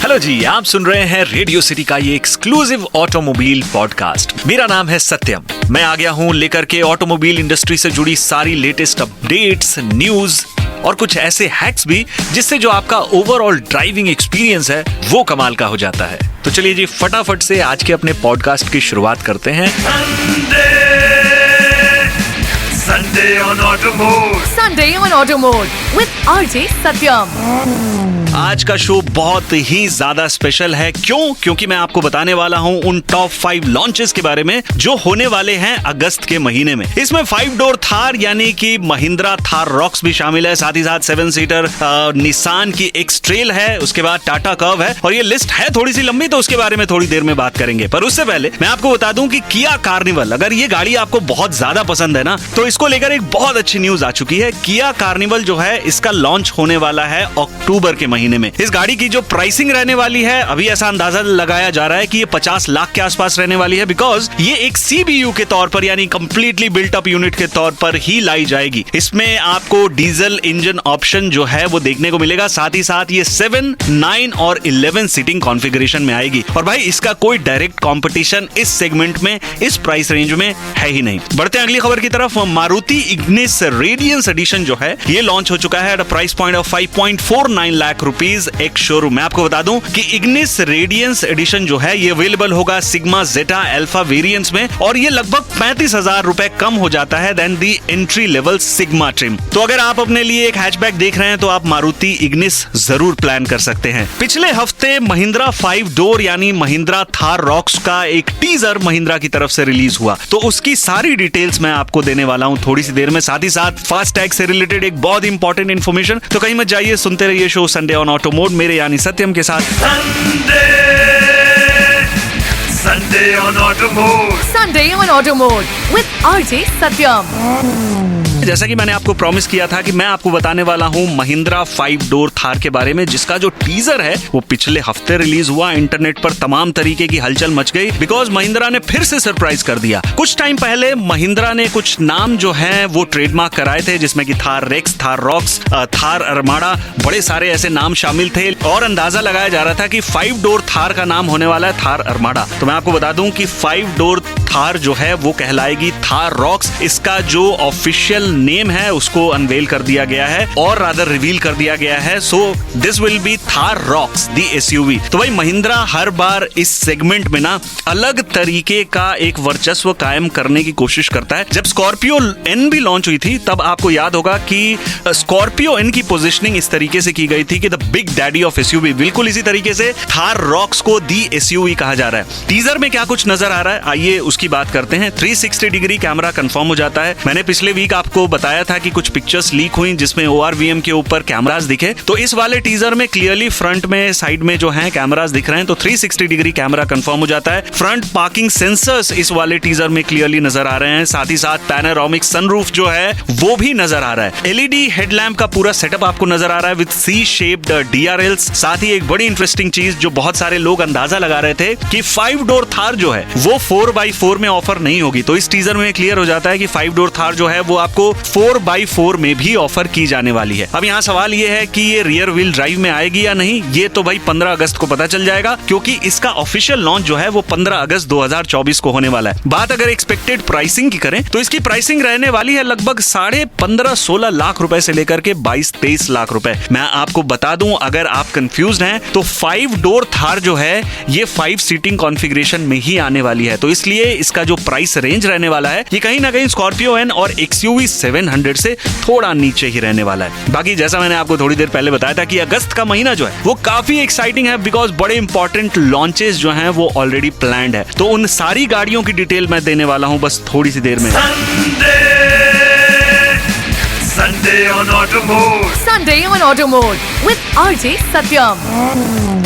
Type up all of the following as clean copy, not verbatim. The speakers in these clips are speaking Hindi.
हेलो जी, आप सुन रहे हैं रेडियो सिटी का ये एक्सक्लूसिव ऑटोमोबाइल पॉडकास्ट। मेरा नाम है सत्यम। मैं आ गया हूँ लेकर के ऑटोमोबाइल इंडस्ट्री से जुड़ी सारी लेटेस्ट अपडेट्स, न्यूज और कुछ ऐसे हैक्स भी जिससे जो आपका ओवरऑल ड्राइविंग एक्सपीरियंस है वो कमाल का हो जाता है। तो चलिए जी, फटाफट से आज के अपने पॉडकास्ट की शुरुआत करते हैं। Sunday on Auto Mode with RJ Satyam। आज का शो बहुत ही ज्यादा स्पेशल है। क्योंकि मैं आपको बताने वाला हूं उन टॉप 5 लॉन्चेस के बारे में जो होने वाले हैं अगस्त के महीने में। इसमें 5 डोर थार यानी कि महिंद्रा थार रॉक्स भी शामिल है, साथ ही साथ 7 सीटर निसान की एक्स-ट्रेल है, उसके बाद टाटा कर्व है और ये लिस्ट है थोड़ी सी लंबी, तो उसके बारे में थोड़ी देर में बात करेंगे। पर उससे पहले मैं आपको बता दूं कि किया कार्निवल, अगर ये गाड़ी आपको बहुत ज्यादा पसंद है ना, तो इसको लेकर एक बहुत अच्छी न्यूज आ चुकी है। किया कार्निवल जो है इसका लॉन्च होने वाला है अक्टूबर के महीने में। इस गाड़ी की जो प्राइसिंग रहने वाली है, अभी ऐसा अंदाजा लगाया जा रहा है कि ये 50 लाख के आसपास रहने वाली है, बिकॉज ये एक CBU के तौर पर यानी कंप्लीटली बिल्ट अप यूनिट के तौर पर ही लाई जाएगी। इसमें आपको डीजल इंजन ऑप्शन जो है वो देखने को मिलेगा, साथ ही साथ ये 7, 9 और 11 सीटिंग कॉन्फ़िगरेशन में आएगी। और भाई इसका कोई डायरेक्ट कंपटीशन इस सेगमेंट में, इस प्राइस रेंज में है ही नहीं। बढ़ते हैं अगली खबर की तरफ। मारुति इग्निस रेडियंस एडिशन जो है ये लॉन्च हो चुका है at a price point of 5.49 lakh rupees एक शोरूम। मैं आपको बता दूं कि इग्निस रेडियंस एडिशन जो है ये अवेलेबल होगा सिग्मा, जेटा, अल्फा वेरिएंट्स में और ये लगभग 35,000 रुपए कम हो जाता है देन दी एंट्री लेवल सिग्मा ट्रिम। तो अगर आप अपने लिए एक हैचबैक देख रहे हैं तो आप मारुति इग्निस जरूर प्लान कर सकते हैं। पिछले हफ्ते महिंद्रा 5 डोर यानी महिंद्रा थार रॉक्स का एक टीजर महिंद्रा की तरफ से रिलीज हुआ, तो उसकी सारी डिटेल्स मैं आपको देने वाला हूं थोड़ी सी देर में। साथ ही साथ फास्टैग से रिलेटेड एक बहुत इंपॉर्टेंट इन्फॉर्मेशन। तो कहीं मत जाइए, सुनते रहिए show Sunday on auto mode मेरे यानी सत्यम के साथ। Sunday on Auto Mode with RJ Satyam। जैसा कि मैंने आपको प्रॉमिस किया था कि मैं आपको बताने वाला हूं महिंद्रा 5 डोर थार के बारे में, जिसका जो टीजर है वो पिछले हफ्ते रिलीज हुआ। इंटरनेट पर तमाम तरीके की हलचल मच गई बिकॉज महिंद्रा ने फिर से सरप्राइज कर दिया। कुछ टाइम पहले महिंद्रा ने कुछ नाम जो हैं वो ट्रेडमार्क कराए थे, जिसमें कि Thar racks, Thar rocks, Thar Armada, बड़े सारे ऐसे नाम शामिल थे और अंदाजा लगाया जा रहा था कि 5 डोर थार का नाम होने वाला है थार अरमाडा। तो मैं आपको बता दूं कि 5 डोर थार जो है वो कहलाएगी थार रॉक्स। इसका जो ऑफिशियल नेम है उसको अनवेल कर दिया गया है और रादर रिवील कर दिया गया है। So this will be Thar rocks the SUV। तो भाई महिंद्रा हर बार इस सेगमेंट में ना अलग तरीके का एक वर्चस्व कायम करने की कोशिश करता है। जब स्कॉर्पियो N भी लॉन्च हुई थी तब आपको याद होगा कि स्कॉर्पियो N की पोजिशनिंग इस तरीके से की गई थी कि the big daddy of SUV। बिल्कुल इसी तरीके से थार रॉक्स को दी SUV कहा जा रहा है। टीजर में क्या कुछ नजर आ रहा है आइए उसकी बात करते हैं। 360 डिग्री कैमरा कंफर्म हो जाता है। मैंने पिछले वीक आपको बताया था कि कुछ पिक्चर्स लीक हुई जिसमें ORVM के ऊपर कैमरास दिखे, तो इस वाले टीजर में क्लियरली फ्रंट में, साइड में जो हैं कैमरास दिख रहे हैं, तो 360 डिग्री कैमरा कंफर्म हो जाता है। फ्रंट पार्किंग सेंसर्स इस वाले टीजर में क्लियरली नजर आ रहे हैं। साथ ही साथ पैनोरामिक सनरूफ जो है वो भी नजर आ रहा है। LED हेडलैम्प का पूरा सेटअप आपको नजर आ रहा है विद C-शेप्ड DRLs। साथ ही एक बड़ी इंटरेस्टिंग चीज जो बहुत सारे लोग अंदाजा लगा रहे थे कि 5 डोर थार जो है वो 4x4 में ऑफर नहीं होगी, तो इस टीजर में क्लियर हो जाता है कि 5 डोर थार जो है वो आपको 4x4 में भी ऑफर की जाने वाली है। अब यहाँ सवाल ये है कि ये रियर व्हील ड्राइव में आएगी या नहीं, ये तो भाई 15 अगस्त को पता चल जाएगा, क्योंकि इसका ऑफिशियल लॉन्च जो है वो 15 अगस्त 2024 को होने वाला है। बात अगर एक्सपेक्टेड प्राइसिंग की करें तो इसकी प्राइसिंग रहने वाली है लगभग 15.5-16 लाख रुपए से लेकर के 22-23 लाख रुपए। मैं आपको बता दूं, अगर आप कंफ्यूज हैं तो 5 डोर थार जो है ये 5 सीटिंग कॉन्फ़िगरेशन में ही आने वाली है, तो इसलिए इसका जो प्राइस रेंज रहने वाला है ये कहीं ना कहीं स्कॉर्पियो N और XUV 700 से थोड़ा नीचे ही रहने वाला है। बाकी जैसा मैंने आपको थोड़ी देर पहले बताया था कि अगस्त का महीना जो है वो काफी एक्साइटिंग है बिकॉज बड़े इंपॉर्टेंट लॉन्चेस जो हैं वो ऑलरेडी प्लान्ड है। तो उन सारी गाड़ियों की डिटेल मैं देने वाला हूं बस थोड़ी सी देर में। Sunday on Auto Mode with RJ Satyam।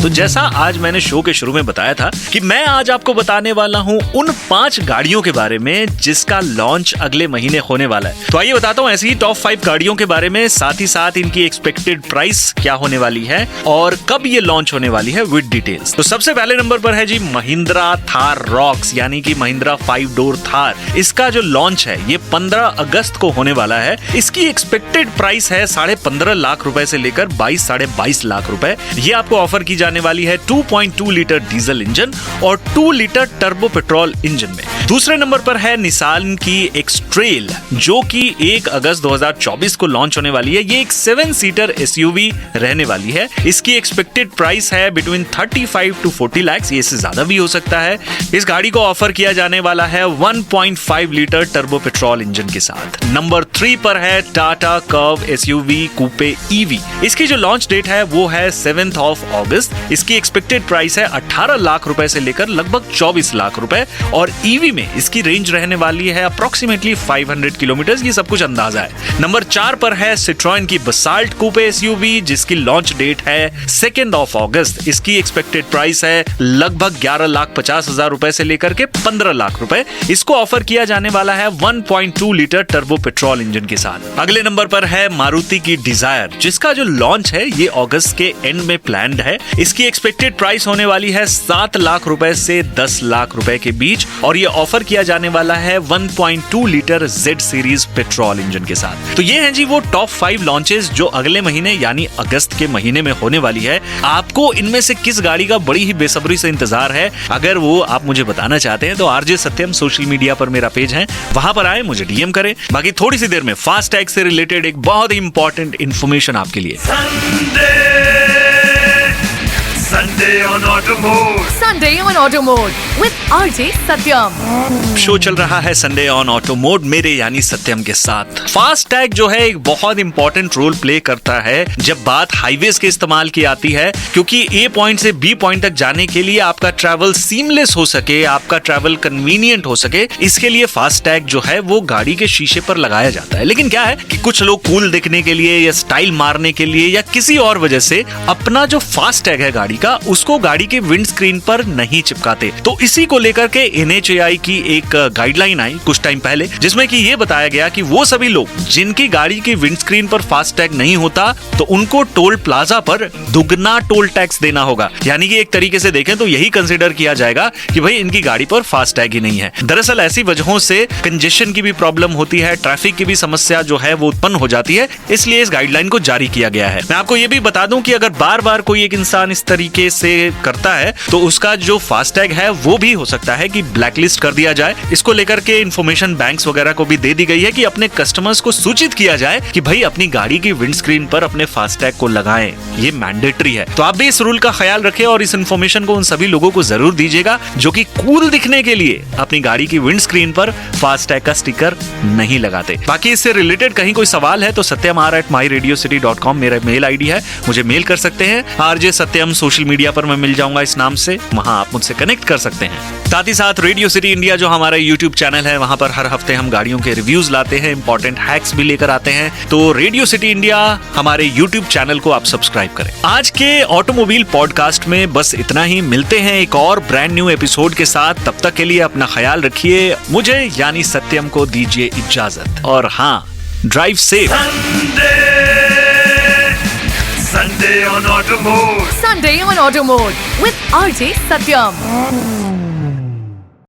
तो जैसा आज मैंने शो के शुरू में बताया था कि मैं आज आपको बताने वाला हूं उन 5 गाड़ियों के बारे में जिसका लॉन्च अगले महीने होने वाला है। तो आइए बताता हूं ऐसी ही टॉप 5 गाड़ियों के बारे में, साथ ही साथ इनकी एक्सपेक्टेड प्राइस क्या होने वाली है और कब ये लॉन्च होने वाली है विद डिटेल्स। तो सबसे पहले नंबर पर है जी महिंद्रा थार रॉक्स यानी कि महिंद्रा 5 डोर थार। इसका जो लॉन्च है ये 15 अगस्त को होने वाला है। इसकी एक्सपेक्टेड प्राइस है 15.5 लाख रुपए से लेकर 22 साढ़े 22 लाख रुपए ये आपको ऑफर की जाने वाली है 2.2 लीटर डीजल इंजन और 2 लीटर टर्बो पेट्रोल इंजन में। दूसरे नंबर पर है निसान की एक्सट्रेल, जो कि 1 अगस्त 2024 को लॉन्च होने वाली है। ये एक 7 सीटर एसयूवी रहने वाली है। इसकी एक्सपेक्टेड प्राइस है बिटवीन 35 to 40 लाख, ये इससे ज्यादा भी हो सकता है। इस गाड़ी को ऑफर किया जाने वाला है 1.5 लीटर टर्बो पेट्रोल इंजन के साथ। नंबर 3 पर है Tata curve SUV coupe EV. इसकी जो लॉन्च डेट है वो है 7 अगस्त। इसकी एक्सपेक्टेड प्राइस है 18 लाख रुपए से लेकर लगभग 24 लाख रुपए और ईवी में इसकी रेंज रहने वाली है अप्रोक्सीमेटली 500 किलोमीटर। ये सब कुछ अंदाजा है। नंबर 4 पर है सिट्रोएन की बसाल्ट कूपे एसयूवी, जिसकी लॉन्च डेट है 2 अगस्त। इसकी एक्सपेक्टेड प्राइस है लगभग 11,50,000 रुपए से लेकर के 15 लाख रुपए। इसको ऑफर किया जाने वाला है 1.2 लीटर टर्बो पेट्रोल इंजन के साथ। अगले नंबर पर है मारुति की डिजायर, जिसका जो लॉन्च है ये अगस्त के एंड में प्लान्ड है। इसकी एक्सपेक्टेड प्राइस होने वाली है 7 लाख रुपए से 10 लाख रुपए के बीच और ये ऑफर किया जाने वाला है 1.2 litre Z series petrol engine के साथ। तो ये हैं जी वो टॉप 5 लॉन्चेस जो अगले महीने यानी अगस्त के महीने में होने वाली है। आपको इनमें से किस गाड़ी का बड़ी ही बेसब्री से इंतजार है, अगर वो आप मुझे बताना चाहते हैं तो आरजे सत्यम सोशल मीडिया पर मेरा पेज है, वहां पर आए, मुझे डीएम करें। बाकी थोड़ी सी देर में फास्टैग से रिलेटेड एक बहुत ही इंपॉर्टेंट इन्फॉर्मेशन आपके लिए। Sunday on Auto Mode. Sunday on Auto Mode with RJ Satyam. Show चल रहा है संडे ऑन ऑटो मोड मेरे यानी सत्यम के साथ। फास्टैग जो है एक बहुत इंपॉर्टेंट रोल प्ले करता है जब बात हाईवेज के इस्तेमाल की आती है, क्योंकि ए पॉइंट से बी पॉइंट तक जाने के लिए आपका ट्रैवल सीमलेस हो सके, आपका ट्रैवल कन्वीनियंट हो सके, इसके लिए फास्टैग जो है वो गाड़ी के शीशे पर लगाया जाता है। लेकिन क्या है कि कुछ लोग कूल दिखने के लिए या स्टाइल मारने के लिए या किसी और वजह से अपना जो फास्टैग है गाड़ी का, उसको गाड़ी के विंड स्क्रीन पर नहीं चिपकाते। तो इसी को लेकर के NHAI की एक गाइडलाइन आई कुछ टाइम पहले, जिसमें कि ये बताया गया कि वो सभी लोग जिनकी गाड़ी की विंड स्क्रीन पर फास्टैग नहीं होता तो उनको टोल प्लाजा पर दुगना टोल टैक्स देना होगा। यानी कि एक तरीके से देखें तो यही कंसिडर किया जाएगा कि भाई इनकी गाड़ी पर फास्टैग ही नहीं है। दरअसल ऐसी वजहों से कंजेशन की भी प्रॉब्लम होती है, ट्रैफिक की भी समस्या जो है वो उत्पन्न हो जाती है, इसलिए इस गाइडलाइन को जारी किया गया है। मैं आपको ये भी बता दूं कि अगर बार बार कोई एक इंसान इस तरीके से करता है तो उसका जो फास्टैग है वो भी हो सकता है कि ब्लैकलिस्ट कर दिया जाए। इसको लेकर के इंफॉर्मेशन बैंक्स वगैरह को भी दे दी गई है कि अपने कस्टमर्स को सूचित किया जाए कि भाई अपनी गाड़ी की विंड स्क्रीन पर अपने फास्टैग को लगाएं, ये मैंडेटरी है। तो आप भी इस रूल का ख्याल रखें और इस इंफॉर्मेशन को उन सभी लोगों को जरूर दीजिएगा जो कि कूल दिखने के लिए अपनी गाड़ी की विंड स्क्रीन पर फास्टैग का स्टिकर नहीं लगाते। बाकी इससे रिलेटेड कहीं कोई सवाल है तो satyam@myradiocity.com मेरा मेल आईडी है, मुझे मेल कर सकते हैं। आरजे सत्यम सोशल मीडिया पर मैं मिल जाऊंगा इस नाम से, वहां आप मुझसे कनेक्ट कर सकते हैं। साथ ही साथ रेडियो सिटी इंडिया जो हमारा यूट्यूब चैनल है, वहां पर हर हफ्ते हम गाड़ियों के रिव्यूज लाते हैं, इंपॉर्टेंट हैक्स भी लेकर आते हैं। तो रेडियो सिटी इंडिया हमारे यूट्यूब चैनल को आप सब्सक्राइब करें। आज के ऑटोमोबाइल पॉडकास्ट में बस इतना ही। मिलते हैं एक और ब्रांड न्यू एपिसोड के साथ, तब तक के लिए अपना ख्याल रखिए। मुझे यानी सत्यम को दीजिए इजाजत और हाँ, drive safe. Sunday on Auto Mode. Sunday on Auto Mode with RJ Satyam.